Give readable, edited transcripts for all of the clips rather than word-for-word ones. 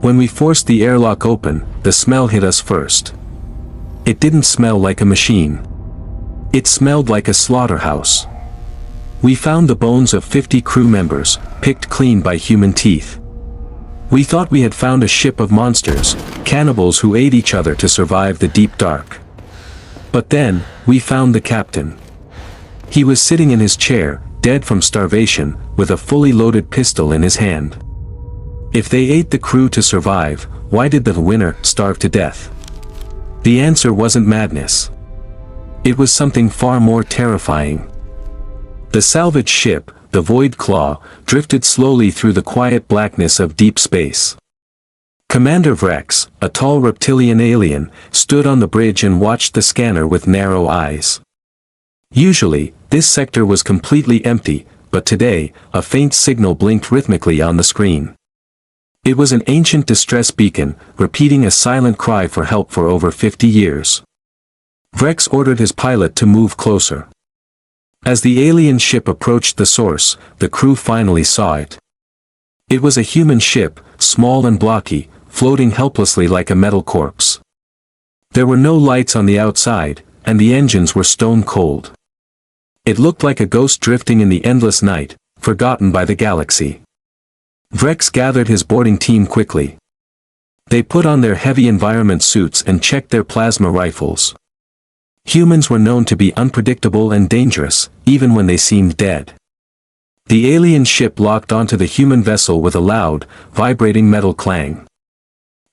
When we forced the airlock open, the smell hit us first. It didn't smell like a machine. It smelled like a slaughterhouse. We found the bones of 50 crew members, picked clean by human teeth. We thought we had found a ship of monsters, cannibals who ate each other to survive the deep dark. But then, we found the captain. He was sitting in his chair, dead from starvation, with a fully loaded pistol in his hand. If they ate the crew to survive, why did the winner starve to death? The answer wasn't madness. It was something far more terrifying. The salvage ship, the Void Claw, drifted slowly through the quiet blackness of deep space. Commander Vrex, a tall reptilian alien, stood on the bridge and watched the scanner with narrow eyes. Usually, this sector was completely empty, but today, a faint signal blinked rhythmically on the screen. It was an ancient distress beacon, repeating a silent cry for help for over 50 years. Vrex ordered his pilot to move closer. As the alien ship approached the source, the crew finally saw it. It was a human ship, small and blocky, floating helplessly like a metal corpse. There were no lights on the outside, and the engines were stone cold. It looked like a ghost drifting in the endless night, forgotten by the galaxy. Vrex gathered his boarding team quickly. They put on their heavy environment suits and checked their plasma rifles. Humans were known to be unpredictable and dangerous, even when they seemed dead. The alien ship locked onto the human vessel with a loud, vibrating metal clang.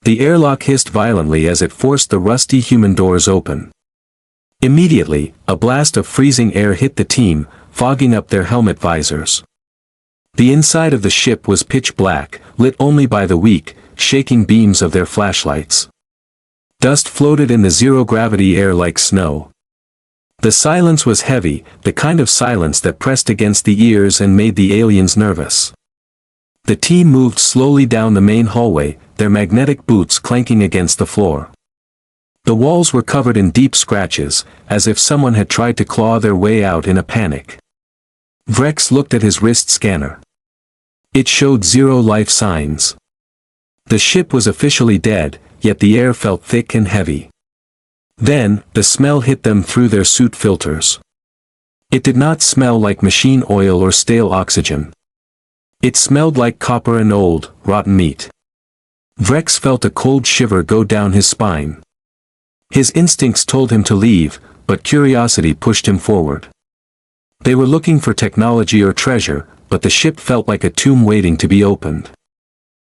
The airlock hissed violently as it forced the rusty human doors open. Immediately, a blast of freezing air hit the team, fogging up their helmet visors. The inside of the ship was pitch black, lit only by the weak, shaking beams of their flashlights. Dust floated in the zero-gravity air like snow. The silence was heavy, the kind of silence that pressed against the ears and made the aliens nervous. The team moved slowly down the main hallway, their magnetic boots clanking against the floor. The walls were covered in deep scratches, as if someone had tried to claw their way out in a panic. Vrex looked at his wrist scanner. It showed 0 life signs. The ship was officially dead, yet the air felt thick and heavy. Then, the smell hit them through their suit filters. It did not smell like machine oil or stale oxygen. It smelled like copper and old, rotten meat. Vrex felt a cold shiver go down his spine. His instincts told him to leave, but curiosity pushed him forward. They were looking for technology or treasure, but the ship felt like a tomb waiting to be opened.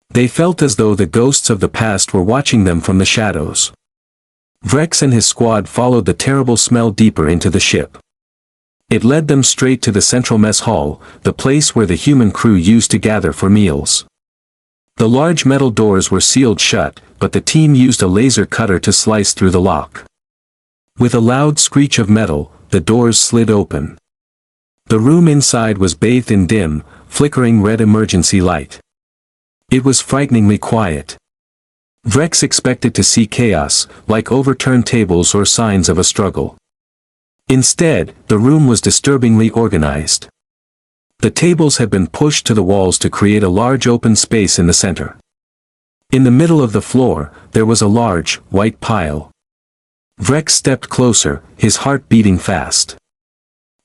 They felt as though the ghosts of the past were watching them from the shadows. Vrex and his squad followed the terrible smell deeper into the ship. It led them straight to the central mess hall, the place where the human crew used to gather for meals. The large metal doors were sealed shut, but the team used a laser cutter to slice through the lock. With a loud screech of metal, the doors slid open. The room inside was bathed in dim, flickering red emergency light. It was frighteningly quiet. Vrex expected to see chaos, like overturned tables or signs of a struggle. Instead, the room was disturbingly organized. The tables had been pushed to the walls to create a large open space in the center. In the middle of the floor, there was a large, white pile. Vrex stepped closer, his heart beating fast.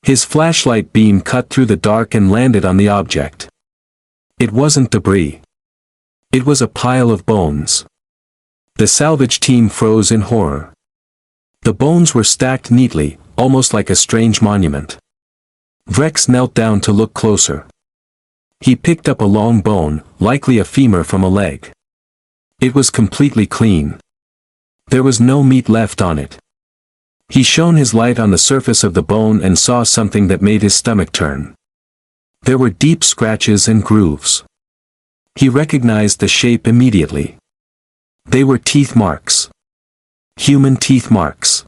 His flashlight beam cut through the dark and landed on the object. It wasn't debris. It was a pile of bones. The salvage team froze in horror. The bones were stacked neatly, almost like a strange monument. Vrex knelt down to look closer. He picked up a long bone, likely a femur from a leg. It was completely clean. There was no meat left on it. He shone his light on the surface of the bone and saw something that made his stomach turn. There were deep scratches and grooves. He recognized the shape immediately. They were teeth marks. Human teeth marks.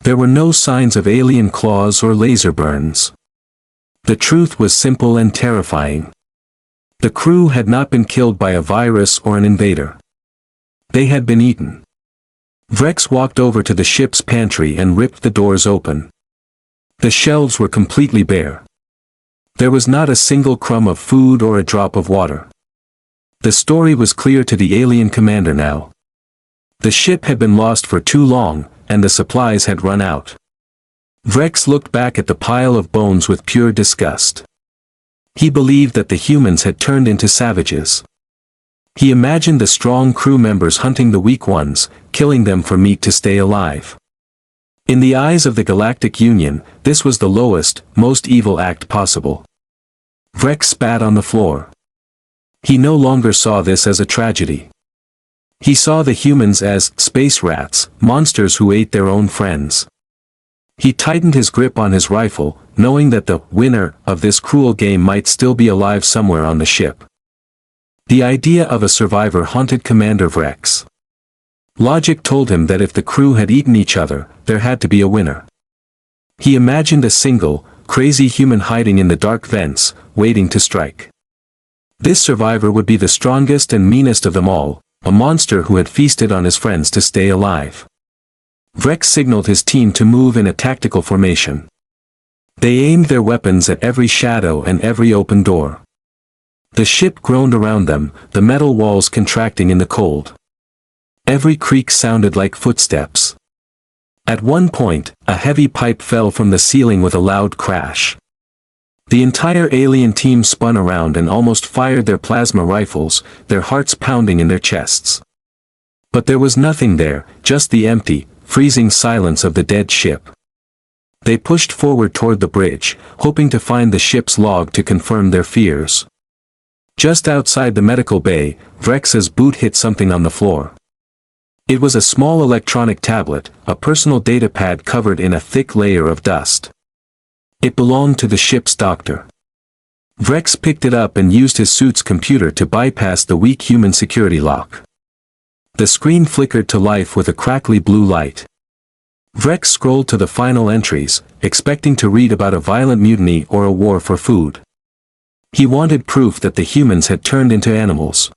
There were no signs of alien claws or laser burns. The truth was simple and terrifying. The crew had not been killed by a virus or an invader. They had been eaten. Vrex walked over to the ship's pantry and ripped the doors open. The shelves were completely bare. There was not a single crumb of food or a drop of water. The story was clear to the alien commander now. The ship had been lost for too long, and the supplies had run out. Vrex looked back at the pile of bones with pure disgust. He believed that the humans had turned into savages. He imagined the strong crew members hunting the weak ones, killing them for meat to stay alive. In the eyes of the Galactic Union, this was the lowest, most evil act possible. Vrex spat on the floor. He no longer saw this as a tragedy. He saw the humans as space rats, monsters who ate their own friends. He tightened his grip on his rifle, knowing that the winner of this cruel game might still be alive somewhere on the ship. The idea of a survivor haunted Commander Vrex. Logic told him that if the crew had eaten each other, there had to be a winner. He imagined a single, crazy human hiding in the dark vents, waiting to strike. This survivor would be the strongest and meanest of them all, a monster who had feasted on his friends to stay alive. Vrex signaled his team to move in a tactical formation. They aimed their weapons at every shadow and every open door. The ship groaned around them, the metal walls contracting in the cold. Every creak sounded like footsteps. At one point, a heavy pipe fell from the ceiling with a loud crash. The entire alien team spun around and almost fired their plasma rifles, their hearts pounding in their chests. But there was nothing there, just the empty, freezing silence of the dead ship. They pushed forward toward the bridge, hoping to find the ship's log to confirm their fears. Just outside the medical bay, Vrex's boot hit something on the floor. It was a small electronic tablet, a personal data pad covered in a thick layer of dust. It belonged to the ship's doctor. Vrex picked it up and used his suit's computer to bypass the weak human security lock. The screen flickered to life with a crackly blue light. Vrex scrolled to the final entries, expecting to read about a violent mutiny or a war for food. He wanted proof that the humans had turned into animals.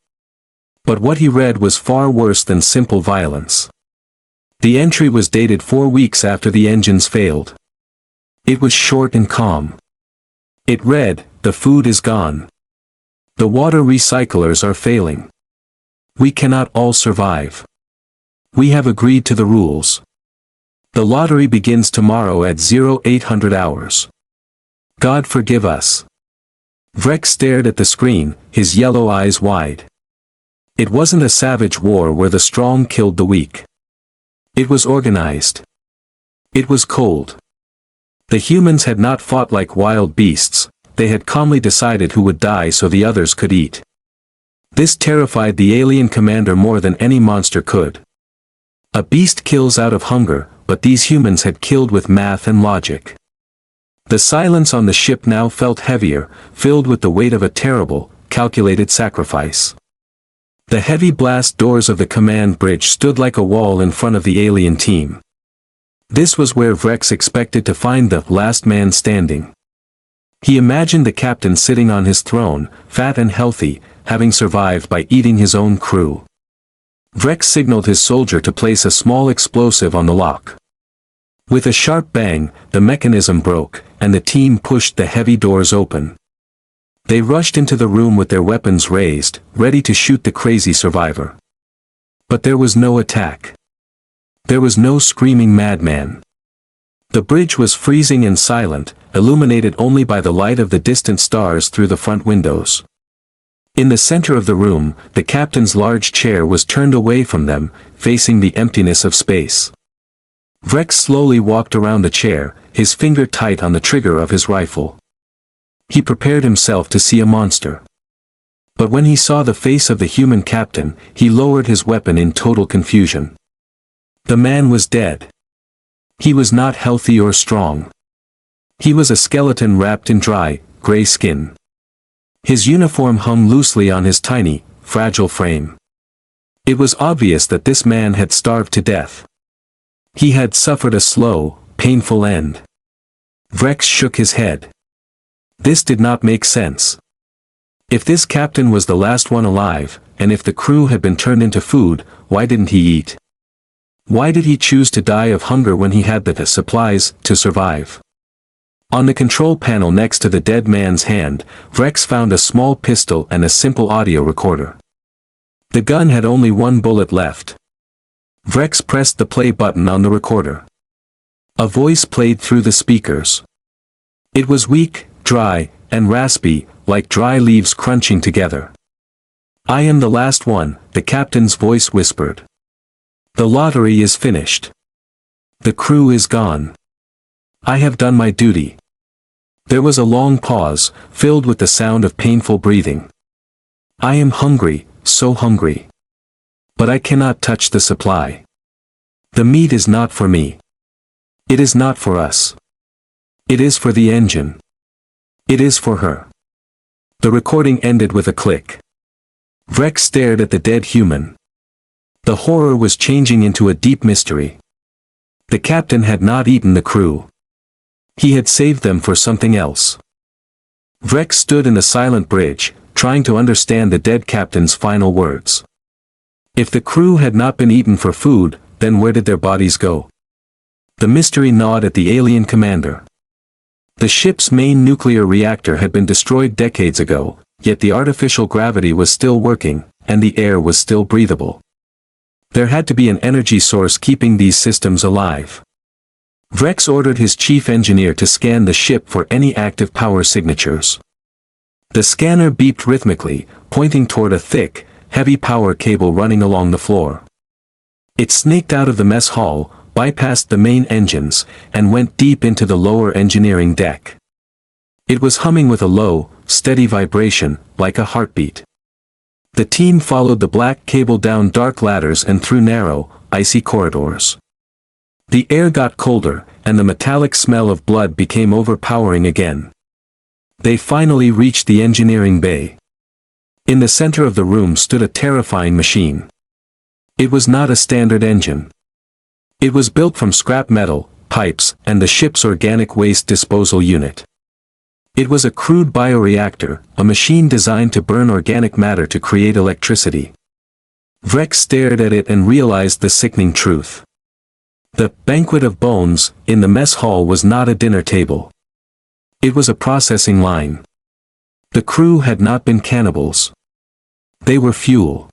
But what he read was far worse than simple violence. The entry was dated 4 weeks after the engines failed. It was short and calm. It read, "The food is gone. The water recyclers are failing. We cannot all survive. We have agreed to the rules. The lottery begins tomorrow at 0800 hours. God forgive us." Vrex stared at the screen, his yellow eyes wide. It wasn't a savage war where the strong killed the weak. It was organized. It was cold. The humans had not fought like wild beasts, they had calmly decided who would die so the others could eat. This terrified the alien commander more than any monster could. A beast kills out of hunger, but these humans had killed with math and logic. The silence on the ship now felt heavier, filled with the weight of a terrible, calculated sacrifice. The heavy blast doors of the command bridge stood like a wall in front of the alien team. This was where Vrex expected to find the last man standing. He imagined the captain sitting on his throne, fat and healthy, having survived by eating his own crew. Vrex signaled his soldier to place a small explosive on the lock. With a sharp bang, the mechanism broke, and the team pushed the heavy doors open. They rushed into the room with their weapons raised, ready to shoot the crazy survivor. But there was no attack. There was no screaming madman. The bridge was freezing and silent, illuminated only by the light of the distant stars through the front windows. In the center of the room, the captain's large chair was turned away from them, facing the emptiness of space. Vrex slowly walked around the chair, his finger tight on the trigger of his rifle. He prepared himself to see a monster. But when he saw the face of the human captain, he lowered his weapon in total confusion. The man was dead. He was not healthy or strong. He was a skeleton wrapped in dry, gray skin. His uniform hung loosely on his tiny, fragile frame. It was obvious that this man had starved to death. He had suffered a slow, painful end. Vrex shook his head. This did not make sense. If this captain was the last one alive, and if the crew had been turned into food, why didn't he eat? Why did he choose to die of hunger when he had the supplies to survive? On the control panel next to the dead man's hand, Vrex found a small pistol and a simple audio recorder. The gun had only one bullet left. Vrex pressed the play button on the recorder. A voice played through the speakers. It was weak, dry, and raspy, like dry leaves crunching together. "I am the last one," the captain's voice whispered. "The lottery is finished. The crew is gone. I have done my duty." There was a long pause, filled with the sound of painful breathing. "I am hungry, so hungry. But I cannot touch the supply. The meat is not for me. It is not for us. It is for the engine. It is for her." The recording ended with a click. Vrex stared at the dead human. The horror was changing into a deep mystery. The captain had not eaten the crew. He had saved them for something else. Vrex stood in the silent bridge, trying to understand the dead captain's final words. If the crew had not been eaten for food, then where did their bodies go? The mystery gnawed at the alien commander. The ship's main nuclear reactor had been destroyed decades ago, yet the artificial gravity was still working, and the air was still breathable. There had to be an energy source keeping these systems alive. Vrex ordered his chief engineer to scan the ship for any active power signatures. The scanner beeped rhythmically, pointing toward a thick, heavy power cable running along the floor. It snaked out of the mess hall, bypassed the main engines, and went deep into the lower engineering deck. It was humming with a low, steady vibration, like a heartbeat. The team followed the black cable down dark ladders and through narrow, icy corridors. The air got colder, and the metallic smell of blood became overpowering again. They finally reached the engineering bay. In the center of the room stood a terrifying machine. It was not a standard engine. It was built from scrap metal, pipes, and the ship's organic waste disposal unit. It was a crude bioreactor, a machine designed to burn organic matter to create electricity. Vrex stared at it and realized the sickening truth. The banquet of bones in the mess hall was not a dinner table. It was a processing line. The crew had not been cannibals. They were fuel.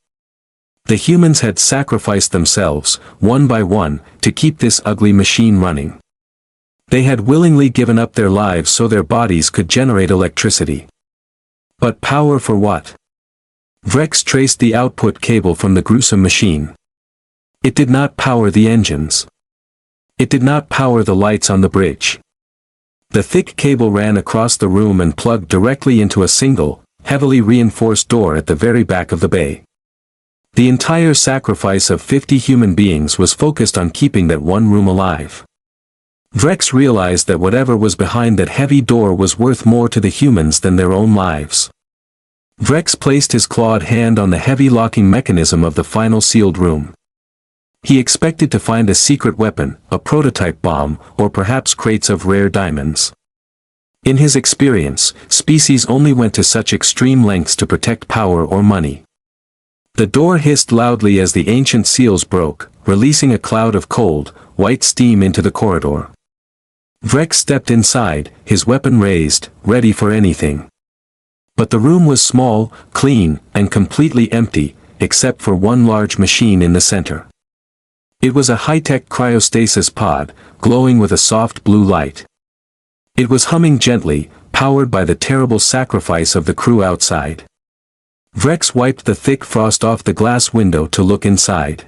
The humans had sacrificed themselves, one by one, to keep this ugly machine running. They had willingly given up their lives so their bodies could generate electricity. But power for what? Vrex traced the output cable from the gruesome machine. It did not power the engines. It did not power the lights on the bridge. The thick cable ran across the room and plugged directly into a single, heavily reinforced door at the very back of the bay. The entire sacrifice of 50 human beings was focused on keeping that one room alive. Vrex realized that whatever was behind that heavy door was worth more to the humans than their own lives. Vrex placed his clawed hand on the heavy locking mechanism of the final sealed room. He expected to find a secret weapon, a prototype bomb, or perhaps crates of rare diamonds. In his experience, species only went to such extreme lengths to protect power or money. The door hissed loudly as the ancient seals broke, releasing a cloud of cold, white steam into the corridor. Vrex stepped inside, his weapon raised, ready for anything. But the room was small, clean, and completely empty, except for one large machine in the center. It was a high-tech cryostasis pod, glowing with a soft blue light. It was humming gently, powered by the terrible sacrifice of the crew outside. Vrex wiped the thick frost off the glass window to look inside.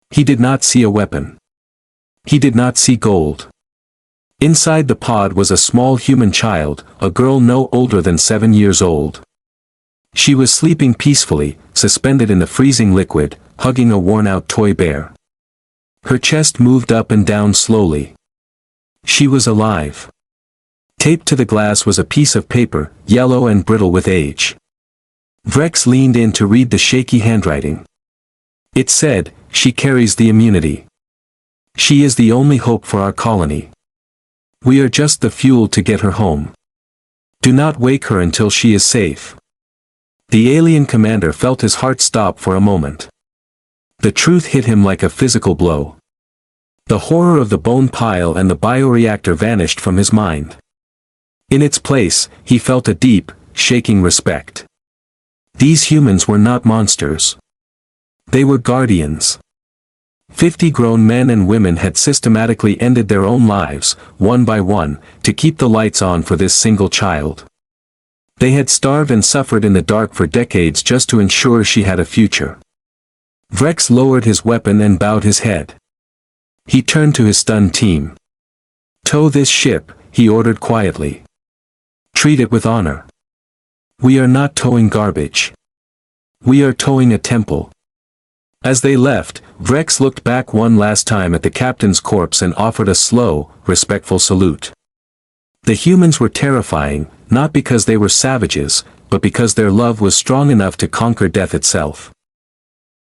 He did not see a weapon. He did not see gold. Inside the pod was a small human child, a girl no older than 7 years old. She was sleeping peacefully, suspended in the freezing liquid, hugging a worn-out toy bear. Her chest moved up and down slowly. She was alive. Taped to the glass was a piece of paper, yellow and brittle with age. Vrex leaned in to read the shaky handwriting. It said, "She carries the immunity. She is the only hope for our colony. We are just the fuel to get her home. Do not wake her until she is safe." The alien commander felt his heart stop for a moment. The truth hit him like a physical blow. The horror of the bone pile and the bioreactor vanished from his mind. In its place, he felt a deep, shaking respect. These humans were not monsters. They were guardians. 50 grown men and women had systematically ended their own lives, one by one, to keep the lights on for this single child. They had starved and suffered in the dark for decades just to ensure she had a future. Vrex lowered his weapon and bowed his head. He turned to his stunned team. "Tow this ship," he ordered quietly. "Treat it with honor. We are not towing garbage. We are towing a temple." As they left, Vrex looked back one last time at the captain's corpse and offered a slow, respectful salute. The humans were terrifying, not because they were savages, but because their love was strong enough to conquer death itself.